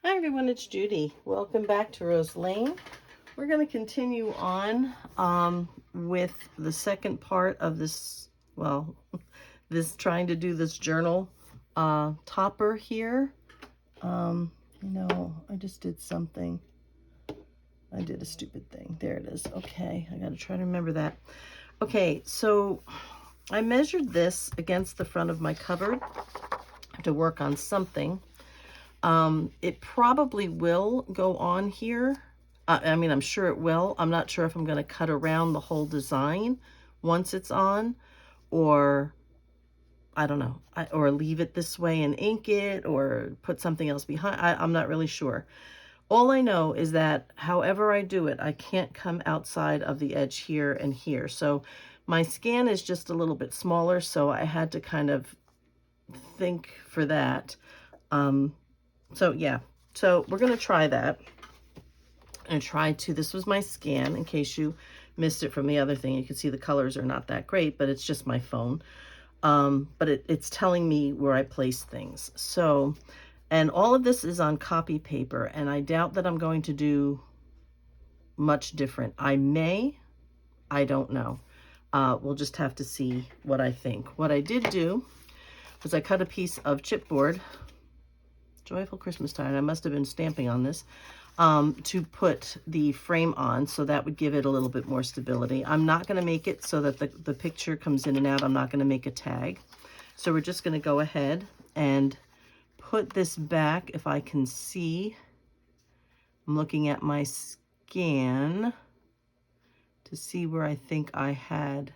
Hi everyone, it's Judy. Welcome back to Muhs Lane. We're going to continue on with the second part of this, well, trying to do this journal topper here. I just did something. I did a stupid thing. There it is. Okay, I got to try to remember that. Okay, so I measured this against the front of my cupboard to work on something. It probably will go on here. I mean, I'm sure it will. I'm not sure if I'm going to cut around the whole design once it's on, or I don't know, or leave it this way and ink it, or put something else behind. I'm not really sure. All I know is that however I do it, I can't come outside of the edge here and here. So my scan is just a little bit smaller, so I had to kind of think for that. So yeah, so we're going to try that and try to, this was my scan in case you missed it from the other thing. You can see the colors are not that great, but it's just my phone. But it's telling me where I place things. So, and all of this is on copy paper, and I doubt that I'm going to do much different. I don't know. We'll just have to see what I think. What I did do was I cut a piece of chipboard, Joyful Christmastide, I must have been stamping on this, to put the frame on, so that would give it a little bit more stability. I'm not going to make it so that the picture comes in and out. I'm not going to make a tag. So we're just going to go ahead and put this back. If I can see, I'm looking at my scan to see where I think I had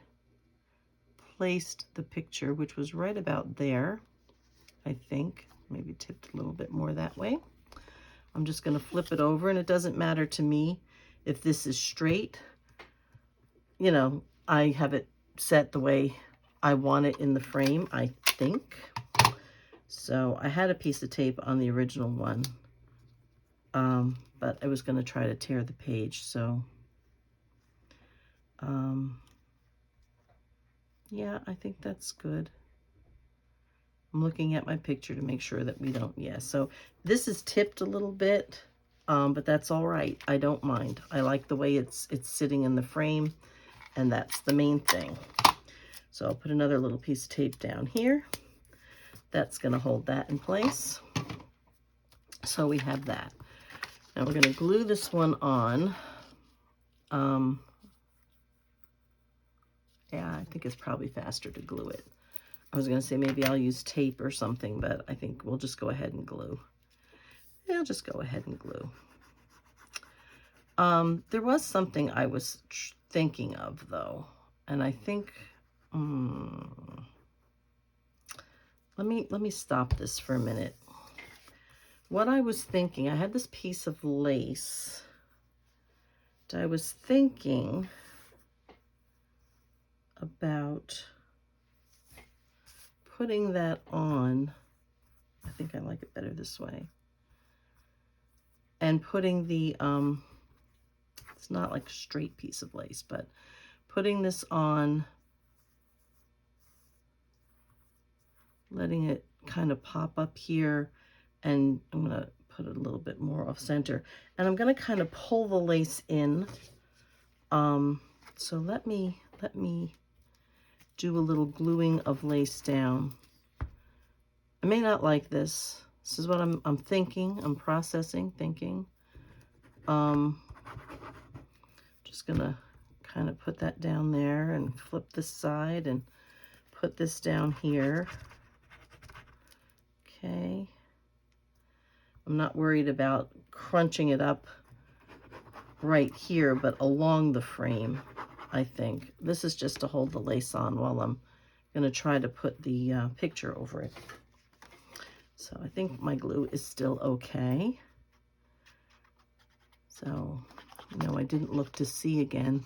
placed the picture, which was right about there, I think. Maybe tipped a little bit more that way. I'm just going to flip it over, and it doesn't matter to me if this is straight. You know, I have it set the way I want it in the frame, I think. So I had a piece of tape on the original one, but I was going to try to tear the page. So, yeah, I think that's good. I'm looking at my picture to make sure that we don't, yeah. So this is tipped a little bit, but that's all right. I don't mind. I like the way it's sitting in the frame, and that's the main thing. So I'll put another little piece of tape down here. That's going to hold that in place. So we have that. Now we're going to glue this one on. Yeah, I think it's probably faster to glue it. I was going to say maybe I'll use tape or something, but I think we'll just go ahead and glue. I'll just go ahead and glue. There was something I was thinking of, though, and I think, let me stop this for a minute. What I was thinking, I had this piece of lace. I was thinking about putting that on. I think I like it better this way. And putting the, it's not like a straight piece of lace, but putting this on, letting it kind of pop up here, and I'm going to put it a little bit more off center. And I'm going to kind of pull the lace in. So let me do a little gluing of lace down. I may not like this. This is what I'm thinking. I'm processing, thinking. Just gonna kind of put that down there and flip this side and put this down here. Okay. I'm not worried about crunching it up right here, but along the frame, I think. This is just to hold the lace on while I'm gonna try to put the picture over it. So I think my glue is still okay. So, I didn't look to see again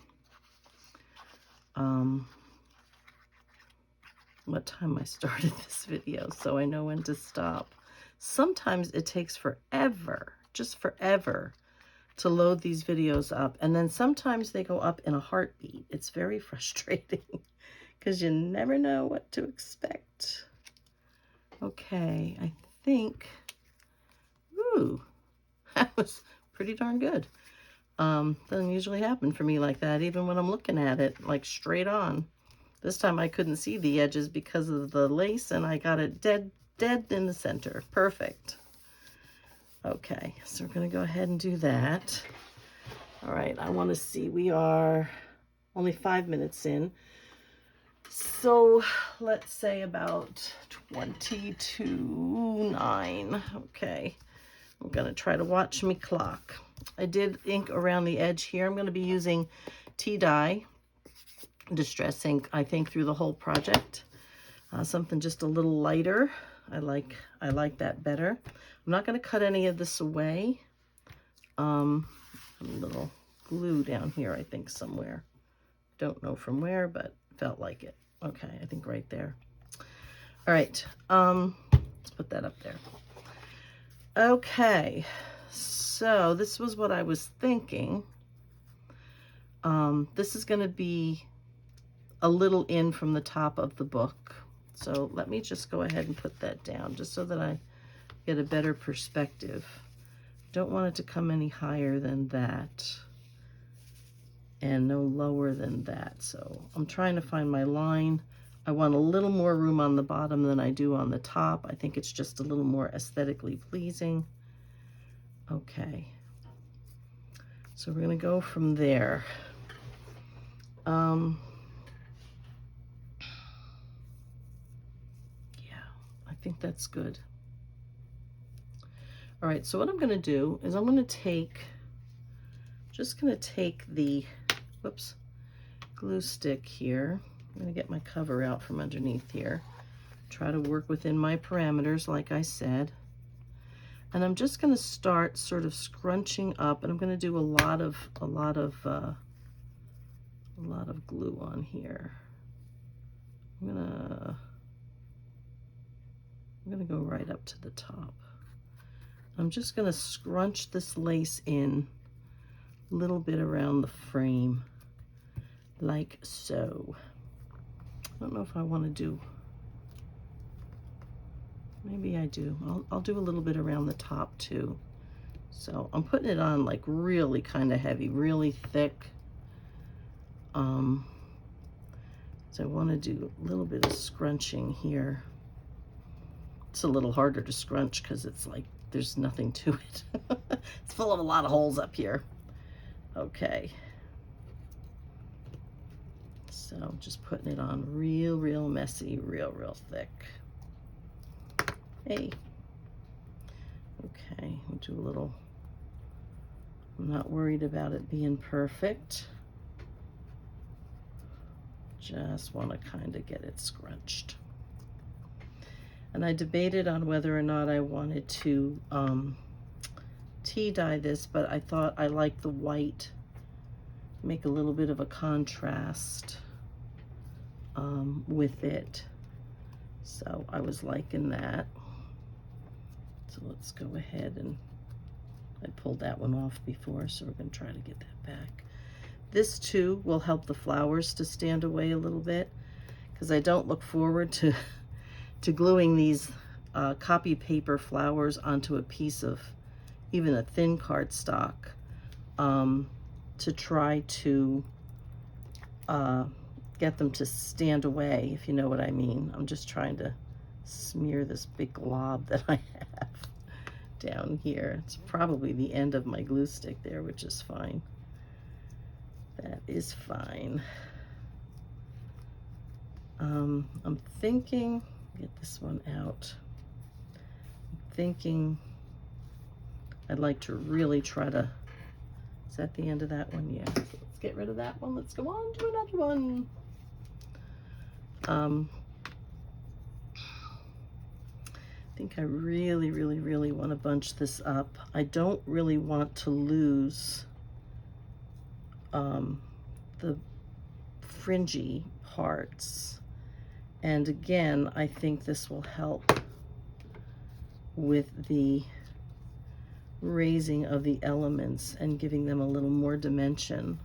what time I started this video, so I know when to stop. Sometimes it takes forever, just forever, to load these videos up, and then sometimes they go up in a heartbeat. It's very frustrating because you never know what to expect. Okay, I think, ooh, was pretty darn good. Doesn't usually happen for me like that, even when I'm looking at it, like straight on. This time I couldn't see the edges because of the lace, and I got it dead in the center. Perfect. Okay, so we're going to go ahead and do that. All right, I want to see, we are only 5 minutes in. So let's say about 22:09. Okay, I'm going to try to watch me clock. I did ink around the edge here. I'm going to be using tea dye, distress ink, I think, through the whole project. Something just a little lighter. I like that better. I'm not going to cut any of this away. A little glue down here, I think, somewhere. Don't know from where, but felt like it. Okay, I think right there. All right, let's put that up there. Okay, so this was what I was thinking. This is going to be a little in from the top of the book. So let me just go ahead and put that down just so that I get a better perspective. Don't want it to come any higher than that and no lower than that. So I'm trying to find my line. I want a little more room on the bottom than I do on the top. I think it's just a little more aesthetically pleasing. Okay. So we're going to go from there. I think that's good. All right, so what I'm going to do is I'm going to take, just going to take the, whoops, glue stick here. I'm going to get my cover out from underneath here. Try to work within my parameters, like I said. And I'm just going to start sort of scrunching up, and I'm going to do a lot of glue on here. I'm gonna go right up to the top. I'm just gonna scrunch this lace in a little bit around the frame, like so. I don't know if I want to do, maybe I do. I'll do a little bit around the top too. So I'm putting it on like really kind of heavy, really thick. So I want to do a little bit of scrunching here. It's a little harder to scrunch because it's like there's nothing to it. It's full of a lot of holes up here. Okay. So just putting it on real messy, real thick. Hey. Okay, we'll do a little, I'm not worried about it being perfect. Just want to kind of get it scrunched. And I debated on whether or not I wanted to tea dye this, but I thought I liked the white, make a little bit of a contrast with it. So I was liking that. So let's go ahead, and I pulled that one off before, so we're going to try to get that back. This too will help the flowers to stand away a little bit, because I don't look forward to gluing these copy paper flowers onto a piece of even a thin cardstock to try to get them to stand away, if you know what I mean. I'm just trying to smear this big glob that I have down here. It's probably the end of my glue stick there, which is fine. That is fine. I'm thinking, get this one out. I'm thinking I'd like to really try to, is that the end of that one? Yeah. So let's get rid of that one. Let's go on to another one. I think I really want to bunch this up. I don't really want to lose the fringy parts. And again, I think this will help with the raising of the elements and giving them a little more dimension.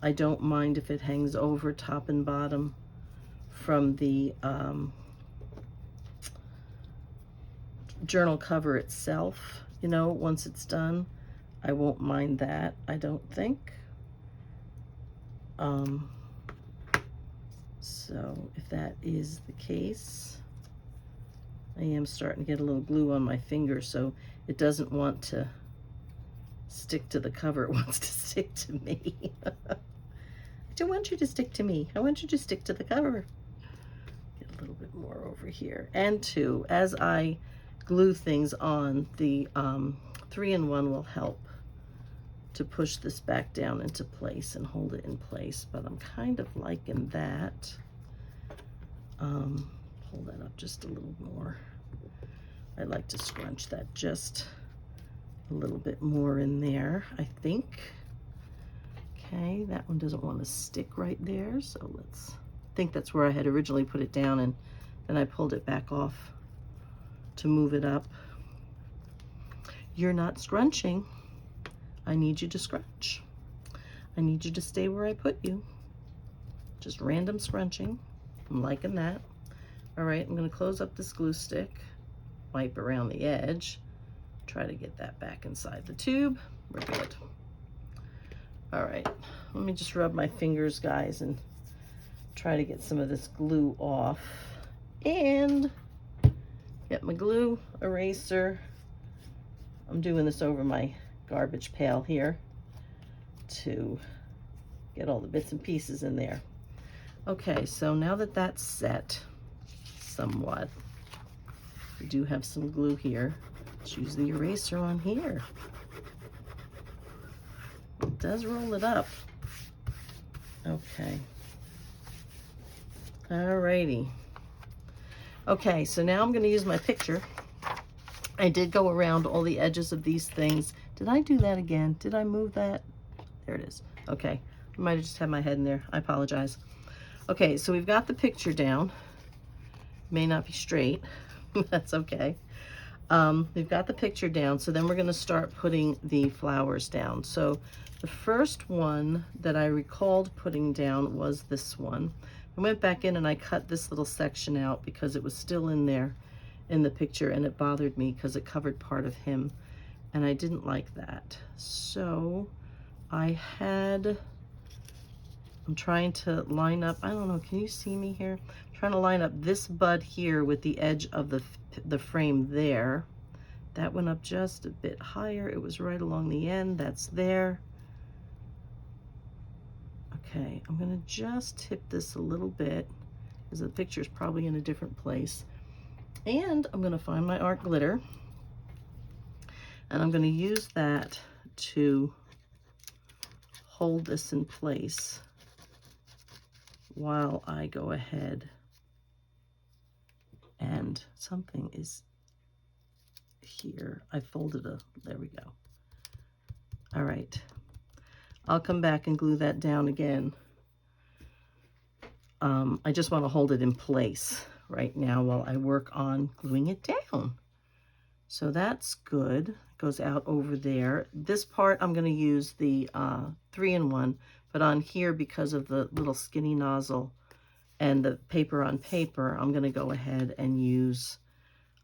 I don't mind if it hangs over top and bottom journal cover itself, you know, once it's done. I won't mind that, I don't think. So if that is the case, I am starting to get a little glue on my finger, so it doesn't want to stick to the cover, it wants to stick to me. I don't want you to stick to me, I want you to stick to the cover. Get a little bit more over here. And two, as I glue things on, the 3-in-1 will help to push this back down into place and hold it in place, but I'm kind of liking that. Hold that up just a little more. I like to scrunch that just a little bit more in there, I think. Okay, that one doesn't want to stick right there, so let's, I think that's where I had originally put it down, and then I pulled it back off to move it up. You're not scrunching. I need you to scrunch. I need you to stay where I put you. Just random scrunching. I'm liking that. All right, I'm gonna close up this glue stick, wipe around the edge, try to get that back inside the tube. We're good. All right, let me just rub my fingers, guys, and try to get some of this glue off. And get my glue eraser. I'm doing this over my garbage pail here to get all the bits and pieces in there. Okay, so now that that's set somewhat, we do have some glue here. Let's use the eraser on here. It does roll it up. Okay. Alrighty. Okay, so now I'm going to use my picture. I did go around all the edges of these things. Did I do that again? Did I move that? There it is. Okay, I might have just had my head in there. I apologize. Okay, so we've got the picture down. May not be straight. That's okay. We've got the picture down, so then we're going to start putting the flowers down. So the first one that I recalled putting down was this one. I went back in and I cut this little section out because it was still in there in the picture, and it bothered me because it covered part of him, and I didn't like that. So I'm trying to line up, I don't know, can you see me here? I'm trying to line up this bud here with the edge of the frame there. That went up just a bit higher. It was right along the end. That's there. Okay, I'm gonna just tip this a little bit because the picture is probably in a different place. And I'm gonna find my art glitter, and I'm gonna use that to hold this in place while I go ahead and something is here. I folded there we go. All right, I'll come back and glue that down again. I just want to hold it in place right now while I work on gluing it down. So that's good. It goes out over there. This part I'm going to use the 3-in-1, but on here, because of the little skinny nozzle and the paper on paper, I'm going to go ahead and use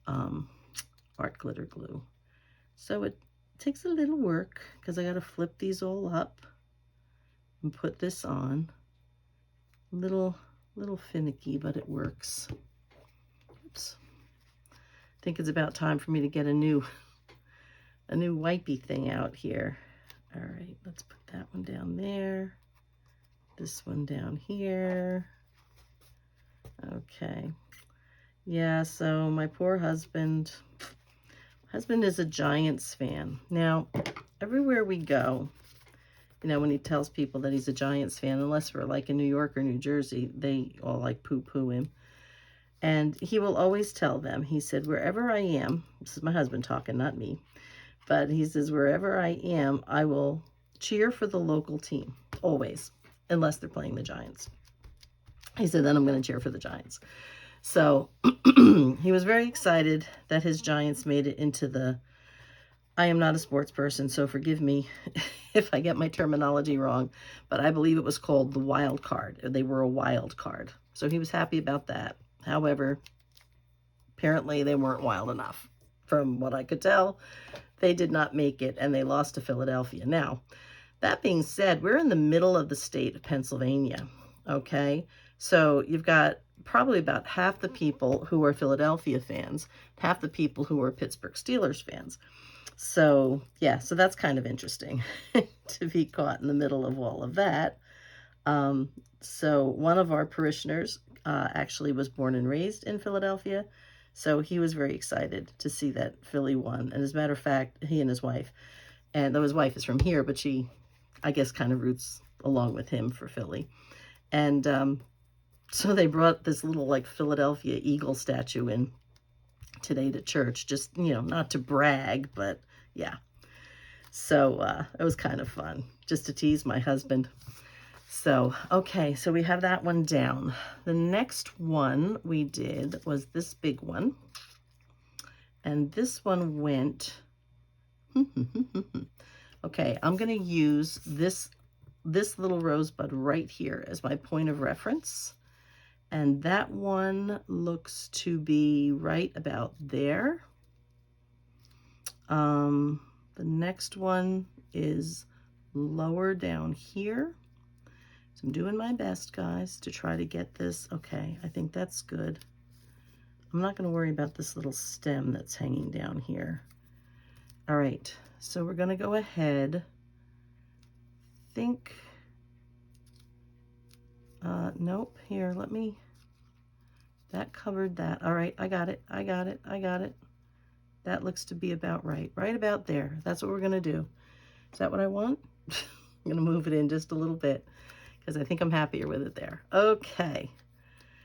art glitter glue. So it takes a little work because I got to flip these all up and put this on. Little finicky, but it works. Oops. I think it's about time for me to get a new wipey thing out here. All right, let's put that one down there. This one down here. Okay. Yeah, so my poor husband is a Giants fan. Now, everywhere we go, you know, when he tells people that he's a Giants fan, unless we're like in New York or New Jersey, they all like poo-poo him. And he will always tell them, he said, wherever I am, this is my husband talking, not me, but he says, wherever I am, I will cheer for the local team, always, unless they're playing the Giants. He said, then I'm going to cheer for the Giants. So he was very excited that his Giants made it into the, I am not a sports person, so forgive me if I get my terminology wrong, but I believe it was called the wild card. They were a wild card. So he was happy about that. However, apparently they weren't wild enough. from what I could tell, they did not make it, and they lost to Philadelphia. Now, that being said, we're in the middle of the state of Pennsylvania, okay? So you've got probably about half the people who are Philadelphia fans, half the people who are Pittsburgh Steelers fans. So, yeah, so that's kind of interesting to be caught in the middle of all of that. So one of our parishioners actually was born and raised in Philadelphia, so he was very excited to see that Philly won. And as a matter of fact, he and his wife, and though his wife is from here, but she, I guess, kind of roots along with him for Philly. And so they brought this little, like, Philadelphia Eagle statue in today to church, just, you know, not to brag, but yeah. So it was kind of fun, just to tease my husband. So, okay, so we have that one down. The next one we did was this big one. And this one went, okay, I'm going to use this little rosebud right here as my point of reference. And that one looks to be right about there. The next one is lower down here. So I'm doing my best, guys, to try to get this. Okay, I think that's good. I'm not going to worry about this little stem that's hanging down here. All right, so we're going to go ahead. Nope, here, let me, that covered that. All right, I got it. That looks to be about right about there. That's what we're going to do. Is that what I want? I'm going to move it in just a little bit because I think I'm happier with it there. Okay,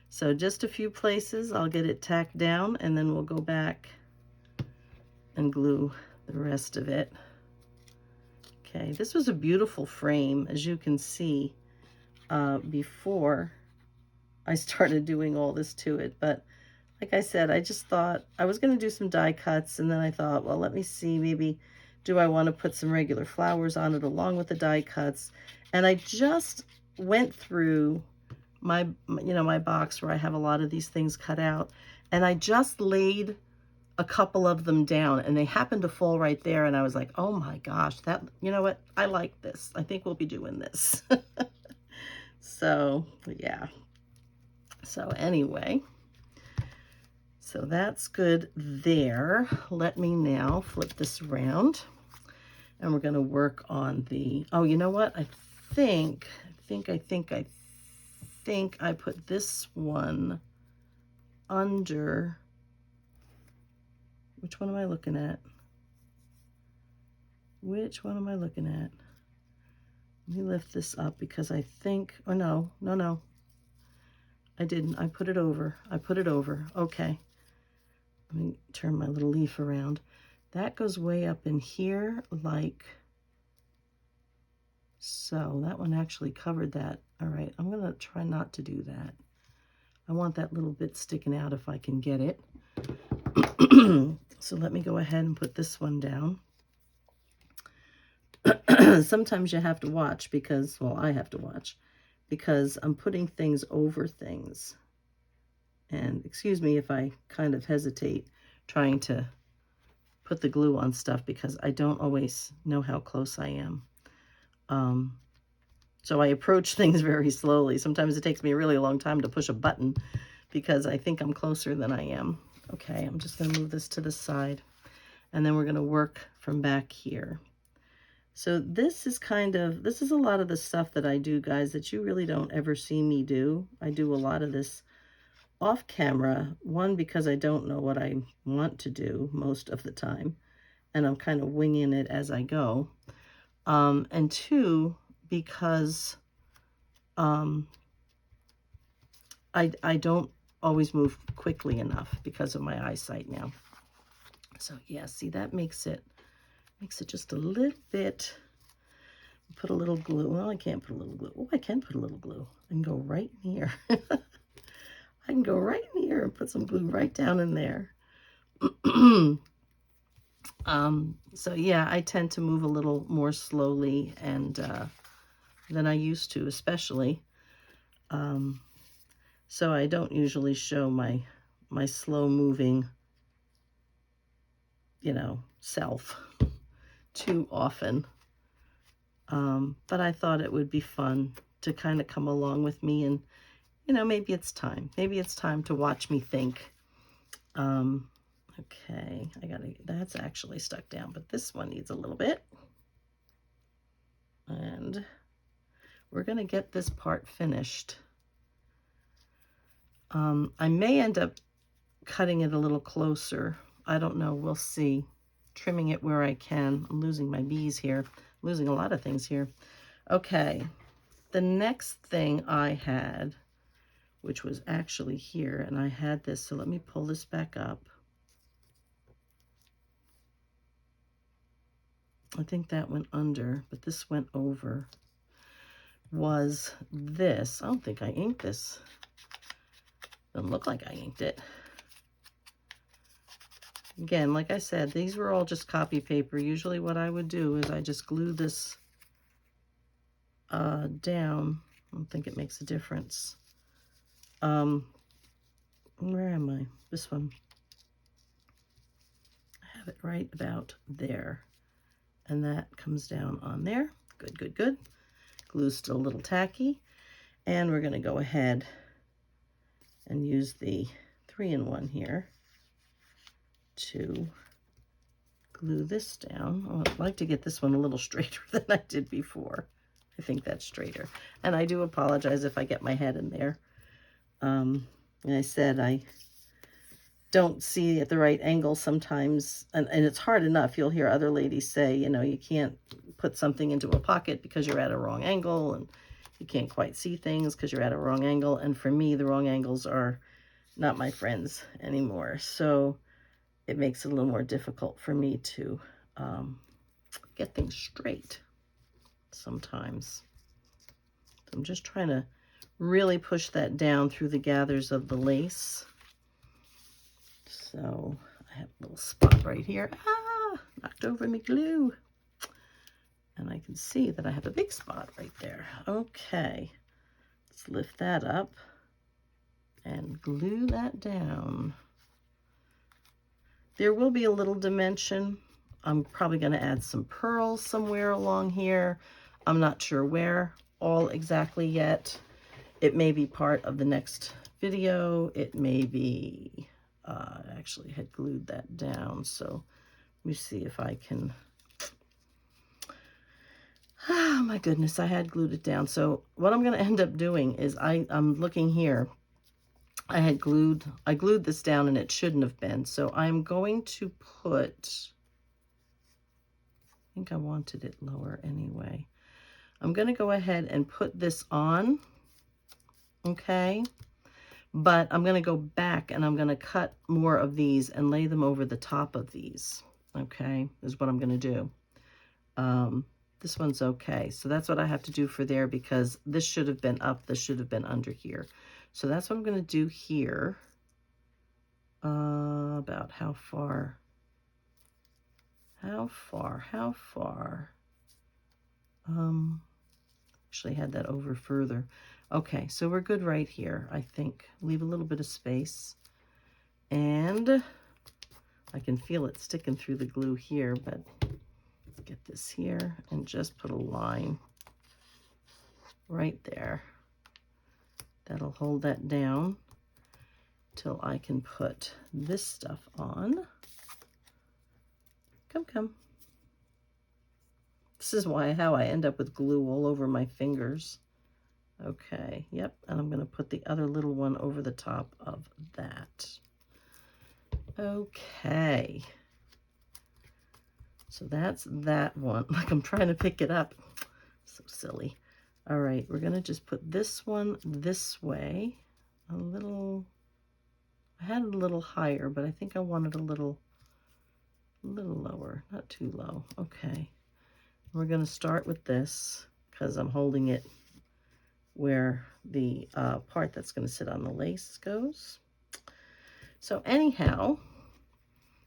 so just a few places. I'll get it tacked down, and then we'll go back and glue the rest of it. Okay, this was a beautiful frame, as you can see, before I started doing all this to it. But like I said, I just thought I was going to do some die cuts, and then I thought, well, let me see, maybe do I want to put some regular flowers on it along with the die cuts? And I just went through my, my box where I have a lot of these things cut out, and I just laid a couple of them down, and they happened to fall right there, and I was like, oh my gosh, that, you know what, I like this. I think we'll be doing this. So, yeah. So anyway, so that's good there. Let me now flip this around, and we're going to work on the, oh, you know what? I think I put this one under, which one am I looking at? Which one am I looking at? Let me lift this up because I think, oh no. I didn't, I put it over. Okay. Let me turn my little leaf around. That goes way up in here like so. That one actually covered that. All right, I'm gonna try not to do that. I want that little bit sticking out if I can get it. So let me go ahead and put this one down. Sometimes you have to watch because, well, I have to watch because I'm putting things over things. And excuse me if I kind of hesitate trying to put the glue on stuff because I don't always know how close I am. So I approach things very slowly. Sometimes it takes me a really long time to push a button because I think I'm closer than I am. Okay, I'm just going to move this to the side, and then we're going to work from back here. So this is a lot of the stuff that I do, guys, that you really don't ever see me do. I do a lot of this off camera, one, because I don't know what I want to do most of the time, and I'm kind of winging it as I go. And two, because I don't always move quickly enough because of my eyesight now. So yeah, see, that makes it just a little bit. Put a little glue. Well, I can't put a little glue. Oh, I can put a little glue. I can go right in here. I can go right in here and put some glue right down in there. So yeah, I tend to move a little more slowly and than I used to, especially. So I don't usually show my slow moving you know, self too often. But I thought it would be fun to kind of come along with me and, you know, maybe it's time. Maybe it's time to watch me think. Okay, that's actually stuck down, but this one needs a little bit. And we're going to get this part finished. I may end up cutting it a little closer. I don't know. We'll see. Trimming it where I can. I'm losing my bees here. I'm losing a lot of things here. Okay. The next thing I had, which was actually here, and I had this, so let me pull this back up. I think that went under, but this went over, was this. I don't think I inked this. Doesn't look like I inked it. Again, like I said, these were all just copy paper. Usually what I would do is I just glue this down. I don't think it makes a difference. Where am I? This one. I have it right about there. And that comes down on there. Good, good, good. Glue's still a little tacky. And we're going to go ahead and use the 3-in-1 here to glue this down. Oh, I'd like to get this one a little straighter than I did before. I think that's straighter. And I do apologize if I get my head in there. Like I said, I don't see at the right angle sometimes, and it's hard enough. You'll hear other ladies say, you know, you can't put something into a pocket because you're at a wrong angle, and you can't quite see things because you're at a wrong angle. And for me, the wrong angles are not my friends anymore. So it makes it a little more difficult for me to get things straight sometimes. So I'm just trying to really push that down through the gathers of the lace. So I have a little spot right here. Ah, knocked over my glue. And I can see that I have a big spot right there. Okay, let's lift that up and glue that down. There will be a little dimension. I'm probably going to add some pearls somewhere along here. I'm not sure where all exactly yet. It may be part of the next video. It may be, I actually had glued that down. So let me see if I can, oh my goodness, I had glued it down. So what I'm going to end up doing is I'm looking here. I glued this down and it shouldn't have been. So I'm going to put, I think I wanted it lower anyway. I'm going to go ahead and put this on, okay? But I'm going to go back and I'm going to cut more of these and lay them over the top of these, okay? Is what I'm going to do. This one's okay. So that's what I have to do for there because this should have been up. This should have been under here. So that's what I'm going to do here. About how far? How far? Actually had that over further. Okay, so we're good right here, I think. Leave a little bit of space. And I can feel it sticking through the glue here, but let's get this here and just put a line right there. That'll hold that down till I can put this stuff on. Come. This is how I end up with glue all over my fingers. Okay, yep, and I'm going to put the other little one over the top of that. Okay. So that's that one. Like I'm trying to pick it up. So silly. All right, we're going to just put this one this way. A little, I had it a little higher, but I think I wanted a little lower, not too low. Okay. We're going to start with this because I'm holding it where the part that's going to sit on the lace goes. So anyhow,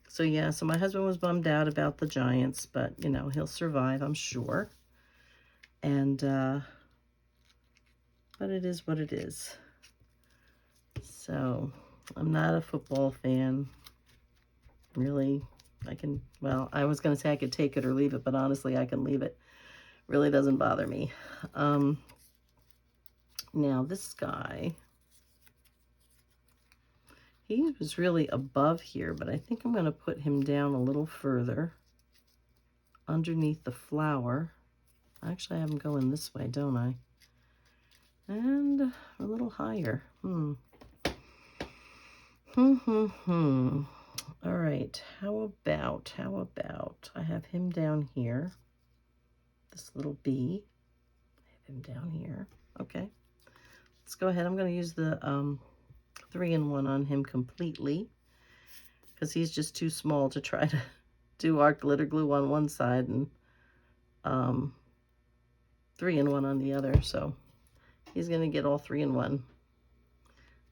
so yeah, so my husband was bummed out about the giants, but you know, he'll survive, I'm sure. And, but it is what it is. So I'm not a football fan, really. I can, well, I was going to say I could take it or leave it, but honestly, I can leave it. Really doesn't bother me. Now this guy, he was really above here, but I think I'm going to put him down a little further underneath the flower. Actually, I have him going this way, don't I? And a little higher. All right, how about, I have him down here, this little bee. I have him down here. Okay, let's go ahead. I'm going to use the 3-in-1 on him completely because he's just too small to try to do our glitter glue on one side and 3-in-1 on the other. So he's going to get all 3-in-1.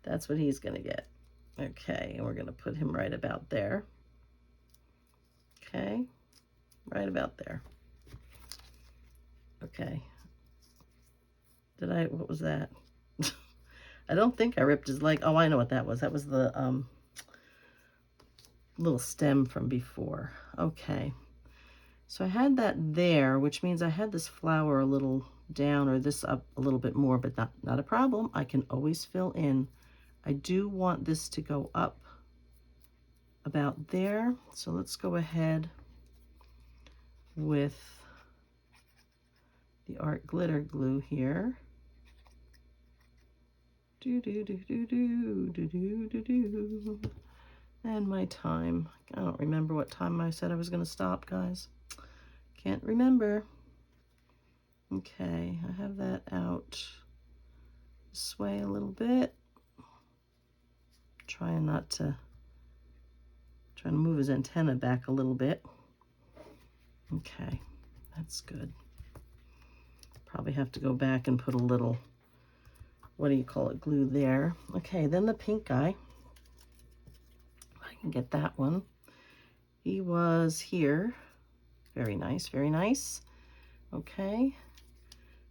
That's what he's going to get. Okay, and we're going to put him right about there. Okay, right about there. Okay. What was that? I don't think I ripped his leg. Oh, I know what that was. That was the little stem from before. Okay. So I had that there, which means I had this flower a little down or this up a little bit more, but not a problem. I can always fill in. I do want this to go up about there. So let's go ahead with the art glitter glue here. And my time. I don't remember what time I said I was going to stop, guys. Can't remember. Okay, I have that out this way a little bit. Trying to move his antenna back a little bit. Okay, that's good. Probably have to go back and put a little, what do you call it, glue there. Okay, then the pink guy. I can get that one. He was here. Very nice, very nice. Okay,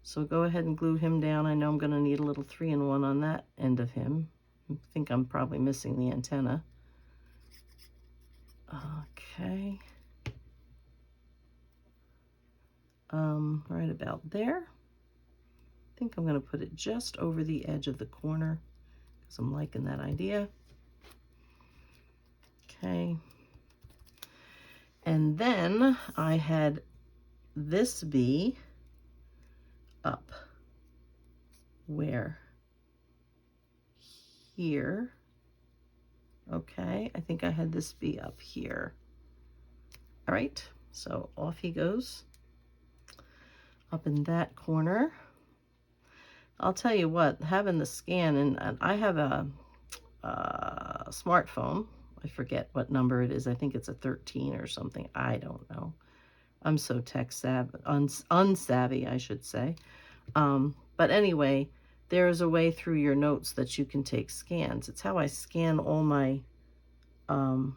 so go ahead and glue him down. I know I'm going to need a little 3-in-1 on that end of him. I think I'm probably missing the antenna. Okay. Right about there. I think I'm going to put it just over the edge of the corner because I'm liking that idea. Okay. And then I had this bee up where? Here. Okay, I think I had this bee up here. All right, so off he goes up in that corner. I'll tell you what, having the scan, and I have a smartphone. I forget what number it is. I think it's a 13 or something. I don't know. I'm so tech savvy, unsavvy, I should say. But anyway, there is a way through your notes that you can take scans. It's how I scan all my, just going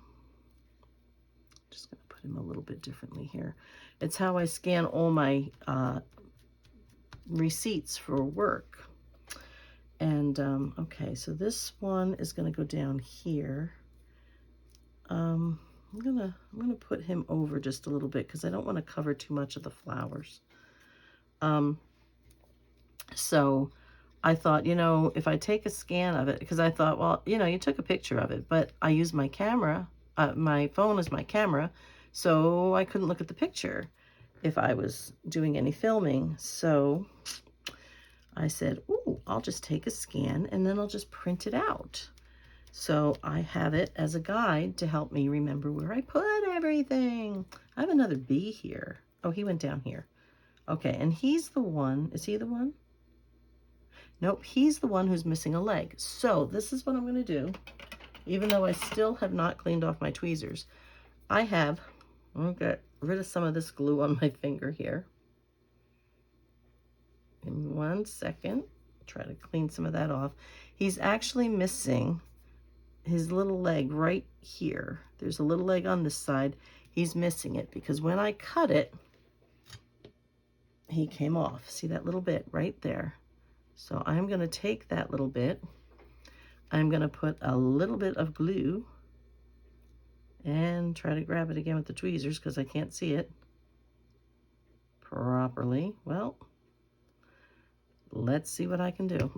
to put him a little bit differently here. It's how I scan all my receipts for work. And okay, so this one is going to go down here. I'm gonna put him over just a little bit because I don't want to cover too much of the flowers. So I thought, you know, if I take a scan of it, because I thought, well, you know, you took a picture of it, but I use my camera, my phone is my camera, so I couldn't look at the picture if I was doing any filming. So I said, ooh, I'll just take a scan and then I'll just print it out. So I have it as a guide to help me remember where I put everything. I have another bee here. Oh, he went down here. Okay, and he's the one, is he the one? Nope, he's the one who's missing a leg. So this is what I'm gonna do, even though I still have not cleaned off my tweezers. I'll get rid of some of this glue on my finger here. In 1 second, try to clean some of that off. He's actually missing his little leg right here. There's a little leg on this side. He's missing it because when I cut it, he came off. See that little bit right there? So I'm going to take that little bit. I'm going to put a little bit of glue and try to grab it again with the tweezers because I can't see it properly. Well, let's see what I can do.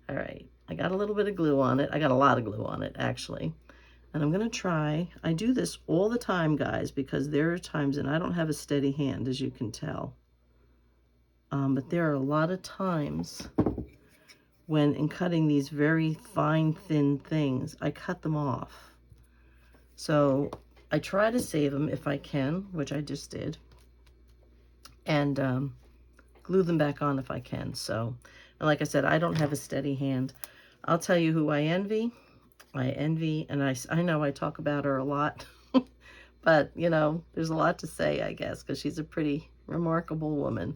All right, I got a little bit of glue on it. I got a lot of glue on it, actually. And I'm going to try, I do this all the time, guys, because there are times, and I don't have a steady hand, as you can tell. But there are a lot of times when, in cutting these very fine, thin things, I cut them off. So I try to save them if I can, which I just did, and glue them back on if I can. So, and like I said, I don't have a steady hand. I'll tell you who I envy. And I know I talk about her a lot, but, you know, there's a lot to say, I guess, because she's a pretty remarkable woman.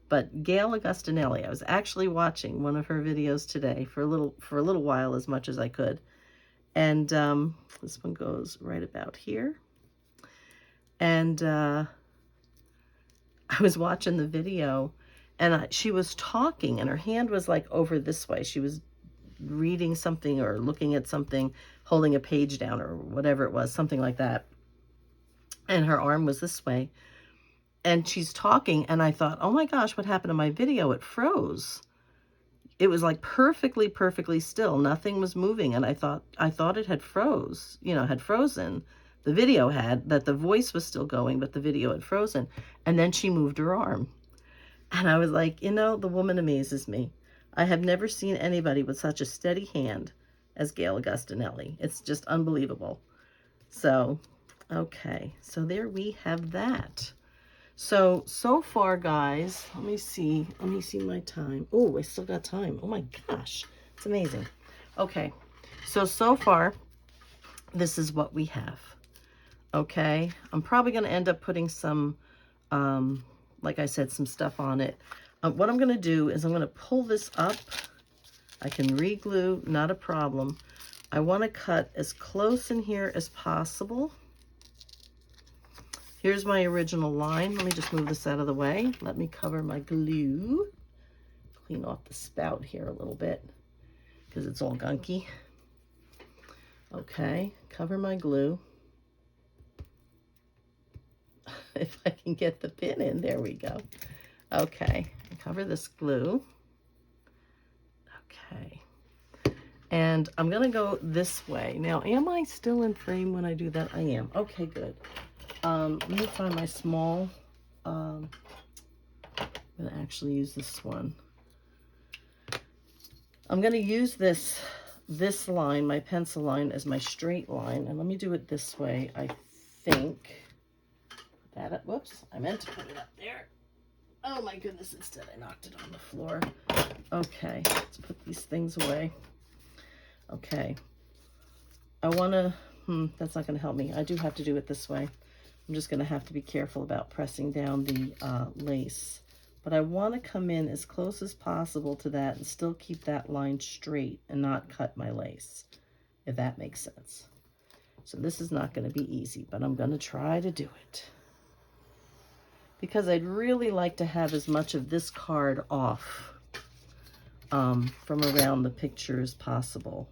But Gail Augustinelli, I was actually watching one of her videos today for a little while, as much as I could. And this one goes right about here. And I was watching the video, and she was talking, and her hand was like over this way. She was reading something or looking at something, holding a page down or whatever it was, something like that. And her arm was this way. And she's talking, and I thought, oh my gosh, what happened to my video? It froze. It was like perfectly still. Nothing was moving. And I thought it had froze, you know, had frozen. The video had, that the voice was still going, but the video had frozen. And then she moved her arm. And I was like, you know, the woman amazes me. I have never seen anybody with such a steady hand as Gail Augustinelli. It's just unbelievable. So, okay. So there we have that. So far, guys, let me see my time. Oh, I still got time. Oh my gosh, it's amazing. Okay, so far, this is what we have. Okay, I'm probably going to end up putting some, like I said, some stuff on it. What I'm going to do is I'm going to pull this up. I can re-glue, not a problem. I want to cut as close in here as possible. Here's my original line. Let me just move this out of the way. Let me cover my glue. Clean off the spout here a little bit because it's all gunky. Okay, cover my glue. If I can get the pin in, there we go. Okay, cover this glue. Okay, and I'm gonna go this way. Now, am I still in frame when I do that? I am. Okay, good. Let me find my small, I'm going to actually use this one. I'm going to use this line, my pencil line, as my straight line. And let me do it this way, I think. That up, whoops, I meant to put it up there. Oh my goodness, instead I knocked it on the floor. Okay, let's put these things away. Okay. I want to, that's not going to help me. I do have to do it this way. I'm just going to have to be careful about pressing down the lace. But I want to come in as close as possible to that and still keep that line straight and not cut my lace, if that makes sense. So this is not going to be easy, but I'm going to try to do it. Because I'd really like to have as much of this card off from around the picture as possible.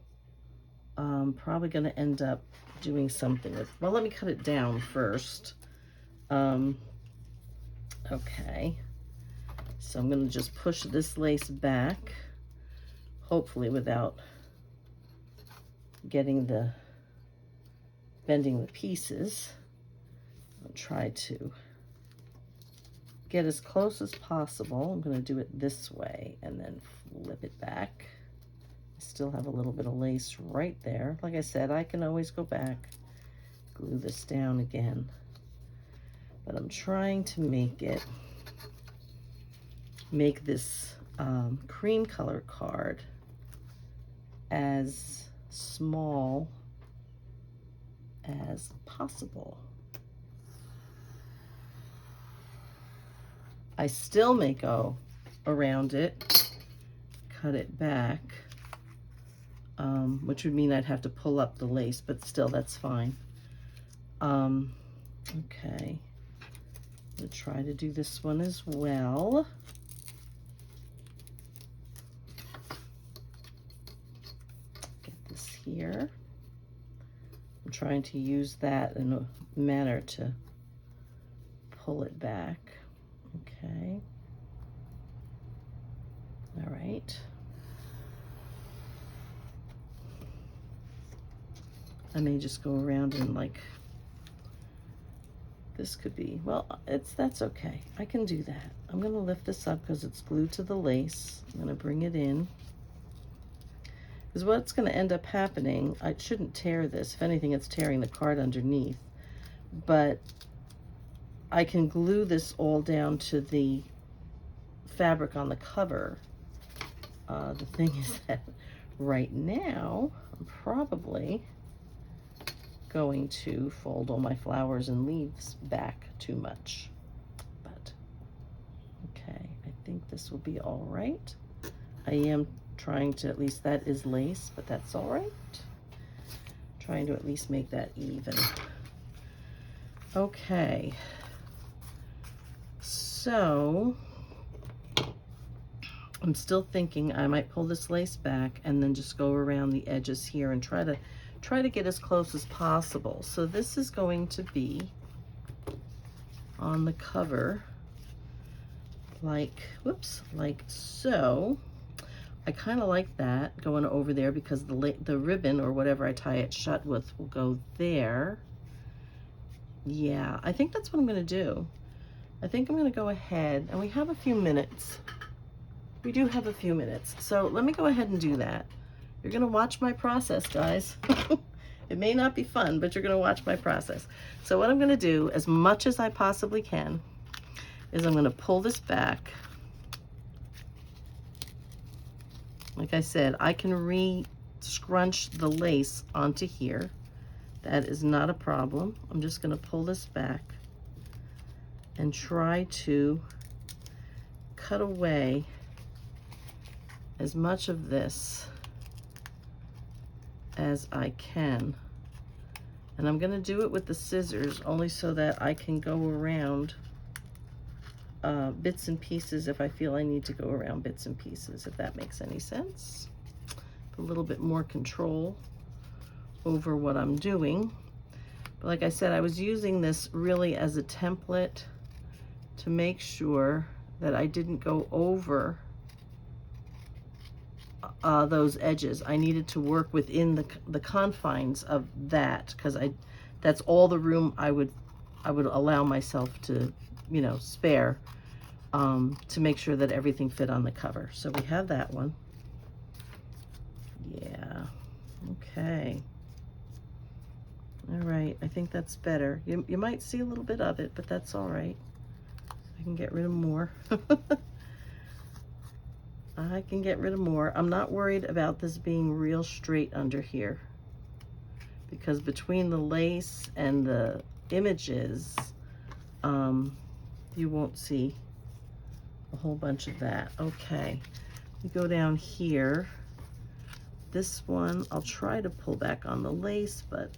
I'm probably going to end up doing something with, well, let me cut it down first. Okay, so I'm going to just push this lace back, hopefully without bending the pieces. I'll try to get as close as possible. I'm going to do it this way and then flip it back. Still have a little bit of lace right there. Like I said, I can always go back, glue this down again. But I'm trying to make this cream color card as small as possible. I still may go around it, cut it back, which would mean I'd have to pull up the lace, but still, that's fine. Okay, I'm gonna try to do this one as well. Get this here. I'm trying to use that in a manner to pull it back. Okay. All right. I may just go around and like, this could be, well, that's okay. I can do that. I'm gonna lift this up because it's glued to the lace. I'm gonna bring it in. Because what's gonna end up happening, I shouldn't tear this. If anything, it's tearing the card underneath. But I can glue this all down to the fabric on the cover. The thing is that right now, I'm probably going to fold all my flowers and leaves back too much. But, okay, I think this will be all right. I am trying to, at least that is lace, but that's all right. Trying to at least make that even. Okay. So, I'm still thinking I might pull this lace back and then just go around the edges here and try to get as close as possible. So this is going to be on the cover like, whoops, like so. I kind of like that going over there because the ribbon or whatever I tie it shut with will go there. Yeah, I think that's what I'm going to do. I think I'm going to go ahead, and we have a few minutes. We do have a few minutes. So let me go ahead and do that. You're going to watch my process, guys. It may not be fun, but you're going to watch my process. So what I'm going to do, as much as I possibly can, is I'm going to pull this back. Like I said, I can re-scrunch the lace onto here. That is not a problem. I'm just going to pull this back and try to cut away as much of this as I can. And I'm going to do it with the scissors only so that I can go around bits and pieces if I feel I need to go around bits and pieces, if that makes any sense. A little bit more control over what I'm doing. But like I said, I was using this really as a template to make sure that I didn't go over those edges. I needed to work within the confines of that, because that's all the room I would allow myself to, you know, spare, to make sure that everything fit on the cover. So we have that one. Yeah, okay. All right, I think that's better. You might see a little bit of it, but that's all right. I can get rid of more. I can get rid of more. I'm not worried about this being real straight under here, because between the lace and the images, you won't see a whole bunch of that. Okay, we go down here. This one, I'll try to pull back on the lace, but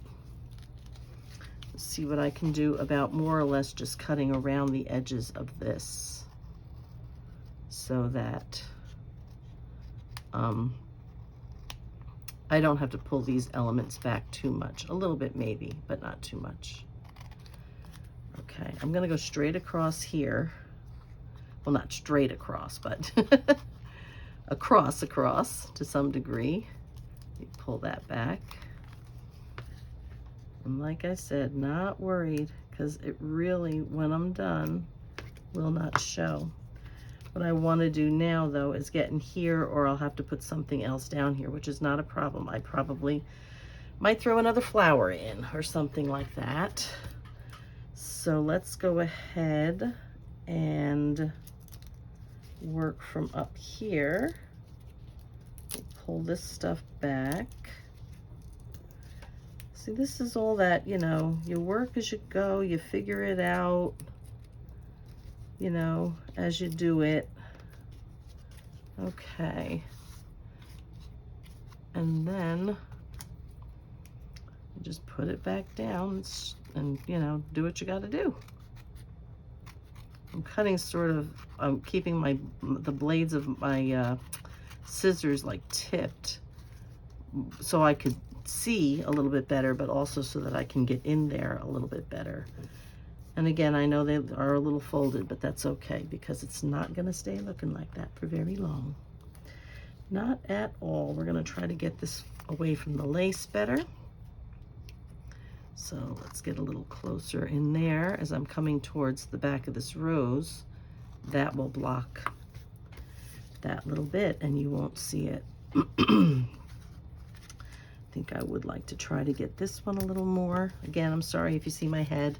let's see what I can do about more or less just cutting around the edges of this so that I don't have to pull these elements back too much. A little bit maybe, but not too much. Okay, I'm gonna go straight across here. Well, not straight across, but across to some degree. You pull that back. And like I said, not worried, because it really, when I'm done, will not show. What I want to do now, though, is get in here, or I'll have to put something else down here, which is not a problem. I probably might throw another flower in or something like that. So let's go ahead and work from up here. Pull this stuff back. See, this is all that, you know, you work as you go, you figure it out, you know, as you do it. Okay. And then you just put it back down and, you know, do what you got to do. I'm cutting sort of, I'm keeping the blades of my scissors like tipped so I could see a little bit better, but also so that I can get in there a little bit better. And again, I know they are a little folded, but that's okay because it's not going to stay looking like that for very long. Not at all. We're going to try to get this away from the lace better. So let's get a little closer in there as I'm coming towards the back of this rose. That will block that little bit and you won't see it. I think I would like to try to get this one a little more. Again, I'm sorry if you see my head.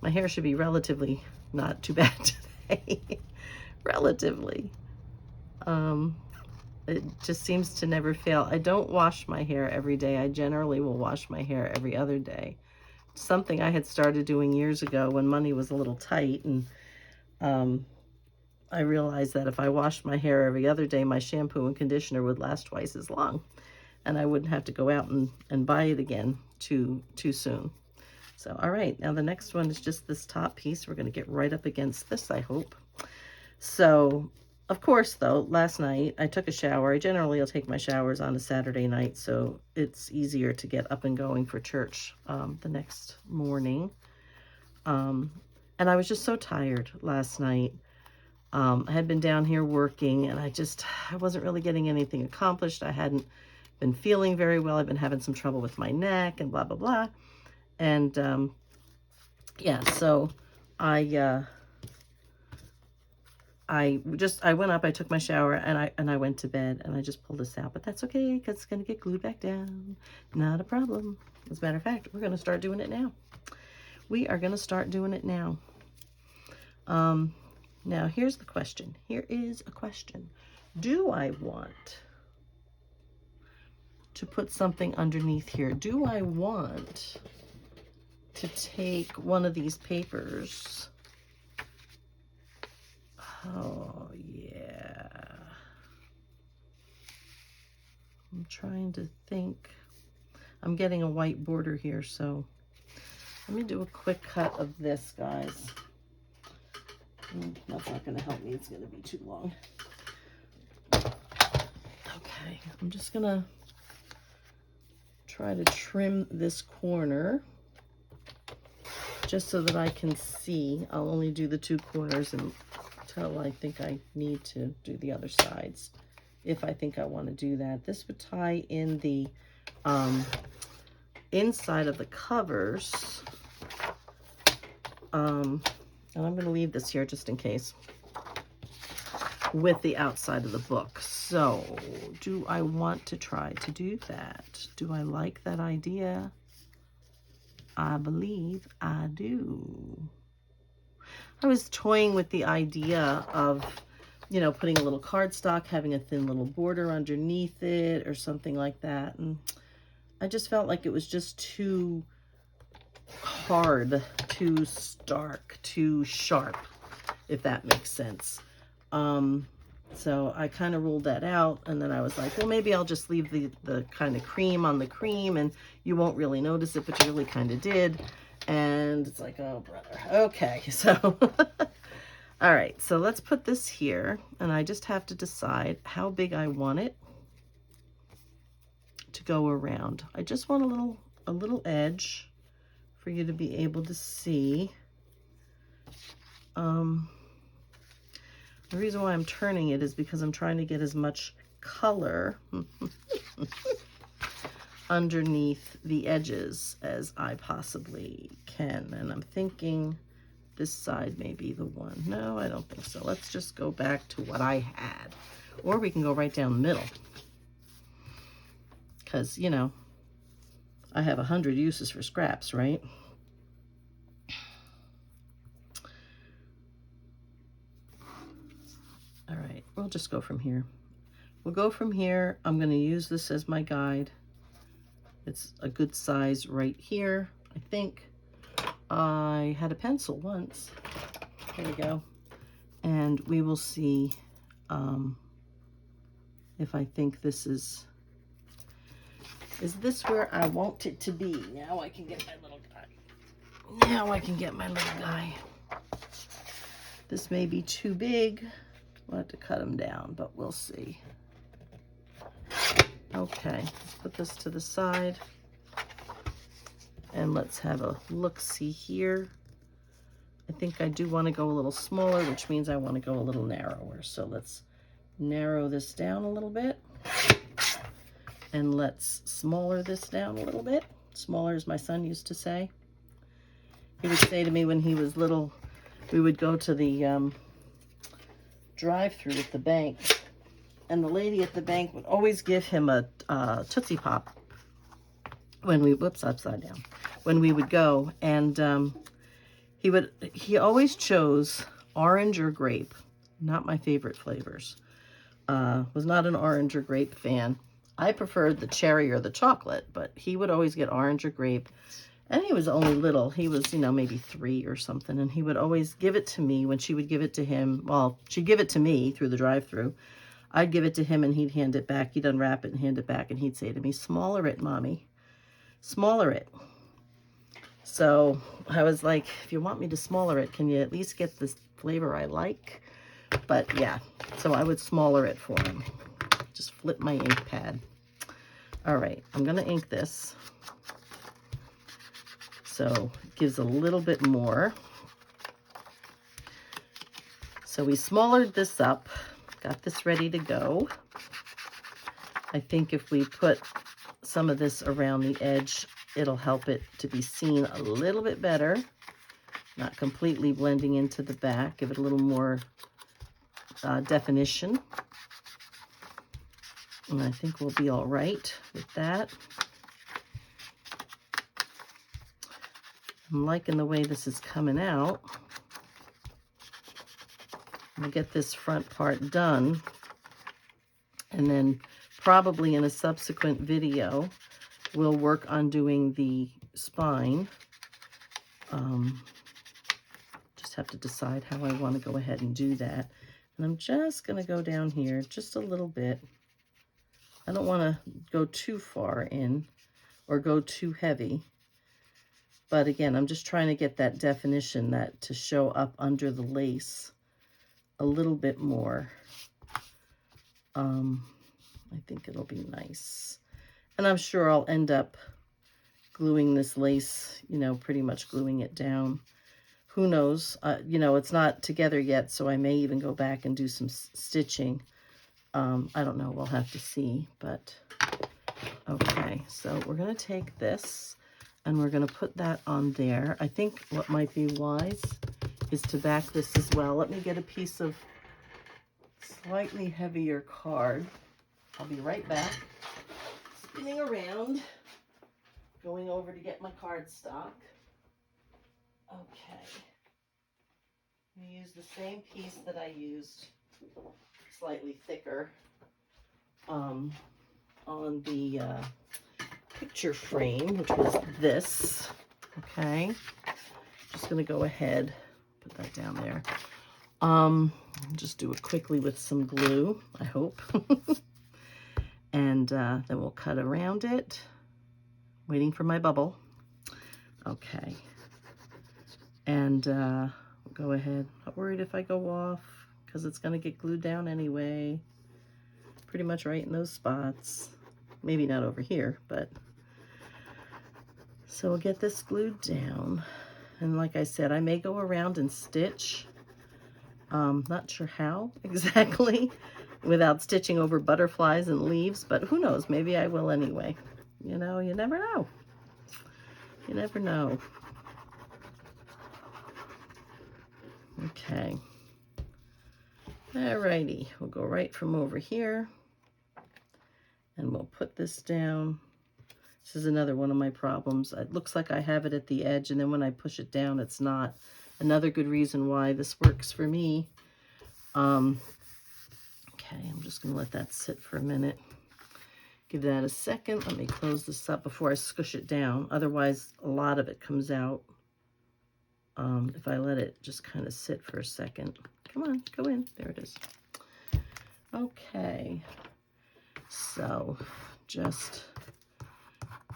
My hair should be relatively not too bad today. Relatively. It just seems to never fail. I don't wash my hair every day. I generally will wash my hair every other day. Something I had started doing years ago when money was a little tight, and I realized that if I washed my hair every other day, my shampoo and conditioner would last twice as long, and I wouldn't have to go out and buy it again too soon. So, all right, now the next one is just this top piece. We're going to get right up against this, I hope. So, of course, though, last night I took a shower. I generally will take my showers on a Saturday night, so it's easier to get up and going for church the next morning. And I was just so tired last night. I had been down here working, and I wasn't really getting anything accomplished. I hadn't been feeling very well. I've been having some trouble with my neck and blah, blah, blah. And, yeah, so I went up, I took my shower, and I went to bed, and I just pulled this out. But that's okay, because it's going to get glued back down. Not a problem. As a matter of fact, we're going to start doing it now. We are going to start doing it now. Now, here's the question. Here is a question. Do I want to put something underneath here? Do I want to take one of these papers? Oh, yeah. I'm trying to think. I'm getting a white border here, so let me do a quick cut of this, guys. That's not going to help me. It's going to be too long. Okay, I'm just going to try to trim this corner just so that I can see. I'll only do the two corners until I think I need to do the other sides, if I think I want to do that. This would tie in the inside of the covers. And I'm going to leave this here just in case, with the outside of the book. So, do I want to try to do that? Do I like that idea? I believe I do. I was toying with the idea of, you know, putting a little cardstock, having a thin little border underneath it or something like that. And I just felt like it was just too hard, too stark, too sharp, if that makes sense. So I kind of ruled that out, and then I was like, well, maybe I'll just leave the kind of cream on the cream, and you won't really notice it, but you really kind of did. And it's like, oh, brother. Okay, so all right, so let's put this here, and I just have to decide how big I want it to go around. I just want a little edge for you to be able to see. The reason why I'm turning it is because I'm trying to get as much color underneath the edges as I possibly can. And I'm thinking this side may be the one. No, I don't think so. Let's just go back to what I had. Or we can go right down the middle. Because, you know, I have 100 uses for scraps, right? All right, we'll just go from here. We'll go from here. I'm going to use this as my guide. It's a good size right here, I think. I had a pencil once. There we go. And we will see if I think this is this where I want it to be? Now I can get my little guy. Now I can get my little guy. This may be too big. We'll have to cut them down, but we'll see. Okay, let's put this to the side. And let's have a look-see here. I think I do want to go a little smaller, which means I want to go a little narrower. So let's narrow this down a little bit. And let's smaller this down a little bit. Smaller, as my son used to say. He would say to me when he was little, we would go to the drive-through at the bank, and the lady at the bank would always give him a Tootsie Pop when we, whoops, upside down, when we would go, and he always chose orange or grape, not my favorite flavors. Was not an orange or grape fan. I preferred the cherry or the chocolate, but he would always get orange or grape. And he was only little. He was, you know, maybe 3 or something. And he would always give it to me when she would give it to him. Well, she'd give it to me through the drive-thru. I'd give it to him and he'd hand it back. He'd unwrap it and hand it back. And he'd say to me, smaller it, Mommy. Smaller it. So I was like, if you want me to smaller it, can you at least get the flavor I like? But yeah, so I would smaller it for him. Just flip my ink pad. All right, I'm going to ink this. So it gives a little bit more. So we smallered this up, got this ready to go. I think if we put some of this around the edge, it'll help it to be seen a little bit better. Not completely blending into the back, give it a little more definition. And I think we'll be all right with that. I'm liking the way this is coming out. I'm gonna get this front part done, and then probably in a subsequent video, we'll work on doing the spine. Just have to decide how I want to go ahead and do that. And I'm just gonna go down here just a little bit. I don't want to go too far in or go too heavy. But again, I'm just trying to get that definition that to show up under the lace a little bit more. I think it'll be nice. And I'm sure I'll end up gluing this lace, you know, pretty much gluing it down. Who knows? You know, it's not together yet, so I may even go back and do some stitching. I don't know. We'll have to see. But okay, so we're going to take this and we're going to put that on there. I think what might be wise is to back this as well. Let me get a piece of slightly heavier card. I'll be right back. Spinning around, going over to get my cardstock. Okay. I'm going to use the same piece that I used, slightly thicker, on the picture frame, which was this. Okay. Just going to go ahead, put that down there. Just do it quickly with some glue, I hope. And then we'll cut around it. Waiting for my bubble. Okay. And we'll go ahead. Not worried if I go off, because it's going to get glued down anyway. Pretty much right in those spots. Maybe not over here, but... So we'll get this glued down. And like I said, I may go around and stitch. Not sure how exactly without stitching over butterflies and leaves, but who knows? Maybe I will anyway. You know, you never know. You never know. Okay. Alrighty, we'll go right from over here and we'll put this down. This is another one of my problems. It looks like I have it at the edge, and then when I push it down, it's not. Another good reason why this works for me. Okay, I'm just going to let that sit for a minute. Give that a second. Let me close this up before I squish it down. Otherwise, a lot of it comes out if I let it just kind of sit for a second. Come on, go in. There it is. Okay, so just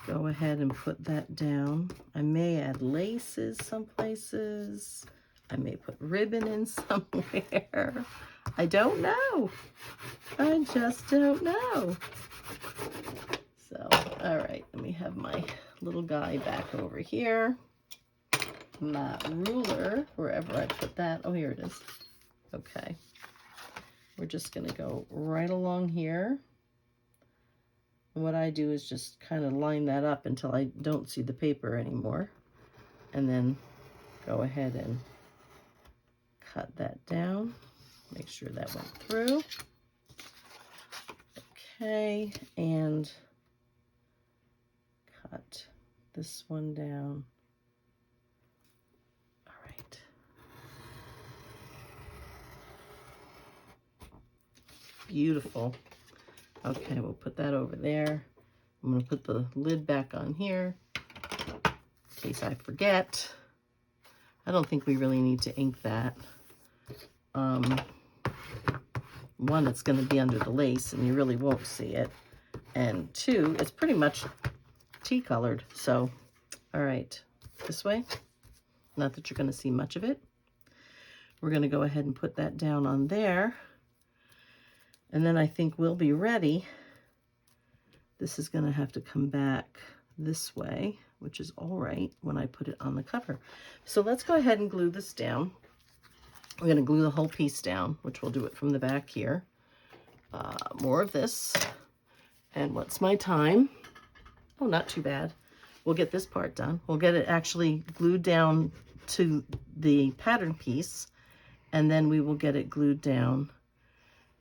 go ahead and put that down. I may add laces some places. I may put ribbon in somewhere. I don't know. I just don't know. So, all right, let me have my little guy back over here. My ruler, wherever I put that. Oh, here it is. Okay. We're just going to go right along here. And what I do is just kind of line that up until I don't see the paper anymore. And then go ahead and cut that down. Make sure that went through. Okay, and cut this one down. All right. Beautiful. Okay, we'll put that over there. I'm going to put the lid back on here in case I forget. I don't think we really need to ink that. One, it's going to be under the lace and you really won't see it. And two, it's pretty much tea colored. So, all right, this way. Not that you're going to see much of it. We're going to go ahead and put that down on there. And then I think we'll be ready. This is going to have to come back this way, which is all right when I put it on the cover. So let's go ahead and glue this down. We're going to glue the whole piece down, which we'll do it from the back here. More of this. And what's my time? Oh, not too bad. We'll get this part done. We'll get it actually glued down to the pattern piece, and then we will get it glued down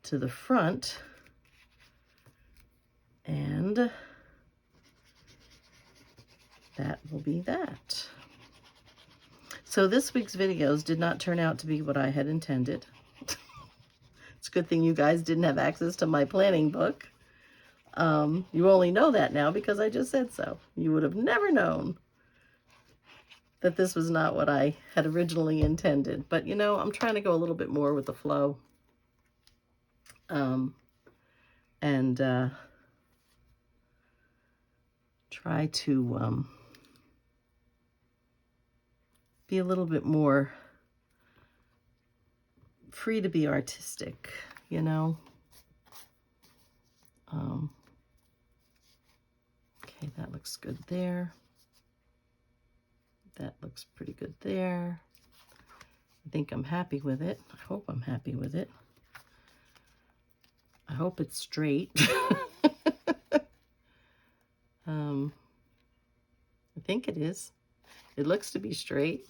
to the front. And that will be that. So this week's videos did not turn out to be what I had intended. It's a good thing you guys didn't have access to my planning book. You only know that now because I just said so. You would have never known that this was not what I had originally intended. But, you know, I'm trying to go a little bit more with the flow. Try to be a little bit more free to be artistic, you know. Okay, that looks good there. That looks pretty good there. I think I'm happy with it. I hope I'm happy with it. I hope it's straight. I think it is. It looks to be straight.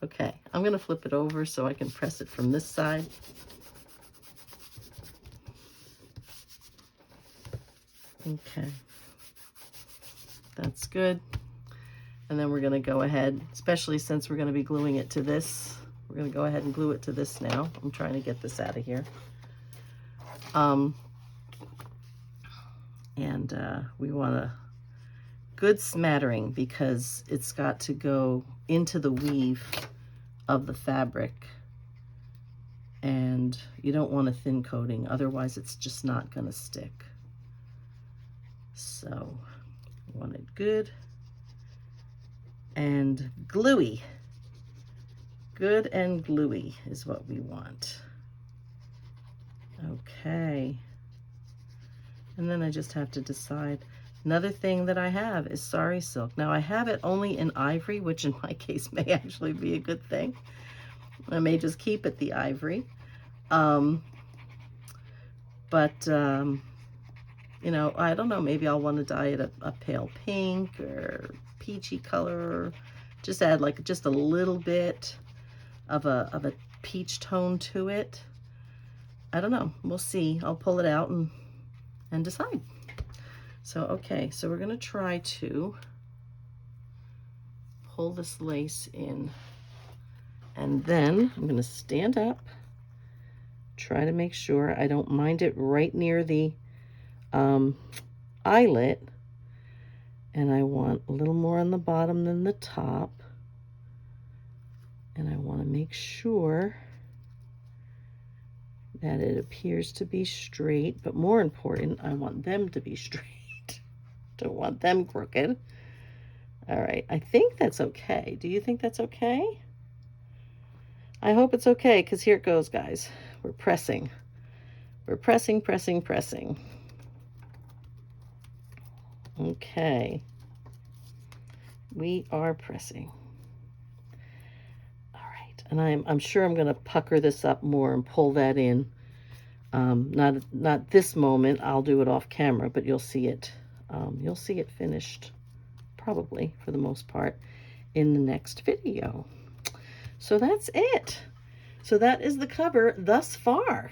Okay, I'm going to flip it over so I can press it from this side. Okay, that's good. And then we're going to go ahead, especially since we're going to be gluing it to this, we're going to go ahead and glue it to this now. I'm trying to get this out of here. We want a good smattering because it's got to go into the weave of the fabric. And you don't want a thin coating, otherwise it's just not going to stick. So, we want it good and gluey. Good and gluey is what we want. Okay. And then I just have to decide. Another thing that I have is sari silk. Now I have it only in ivory, which in my case may actually be a good thing. I may just keep it the ivory. You know, I don't know, maybe I'll want to dye it a pale pink or peachy color. Just add like just a little bit of a peach tone to it. I don't know, we'll see. I'll pull it out and decide. So, okay, so we're gonna try to pull this lace in, and then I'm gonna stand up, try to make sure I don't mind it right near the eyelet, and I want a little more on the bottom than the top, and I want to make sure that it appears to be straight, but more important, I want them to be straight. Don't want them crooked. All right, I think that's okay. Do you think that's okay? I hope it's okay, because here it goes, guys. We're pressing. We're pressing, pressing, pressing. Okay. We are pressing. All right. And I'm sure I'm going to pucker this up more and pull that in. Not this moment. I'll do it off camera, but you'll see it. You'll see it finished, probably, for the most part, in the next video. So that's it. So that is the cover thus far.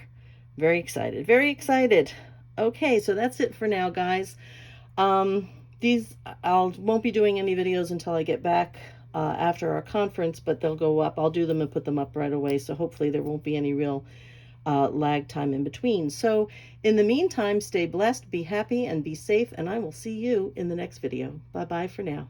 Very excited. Very excited. Okay, so that's it for now, guys. These won't be doing any videos until I get back after our conference, but they'll go up. I'll do them and put them up right away, so hopefully there won't be any real lag time in between. So in the meantime, stay blessed, be happy, and be safe, and I will see you in the next video. Bye-bye for now.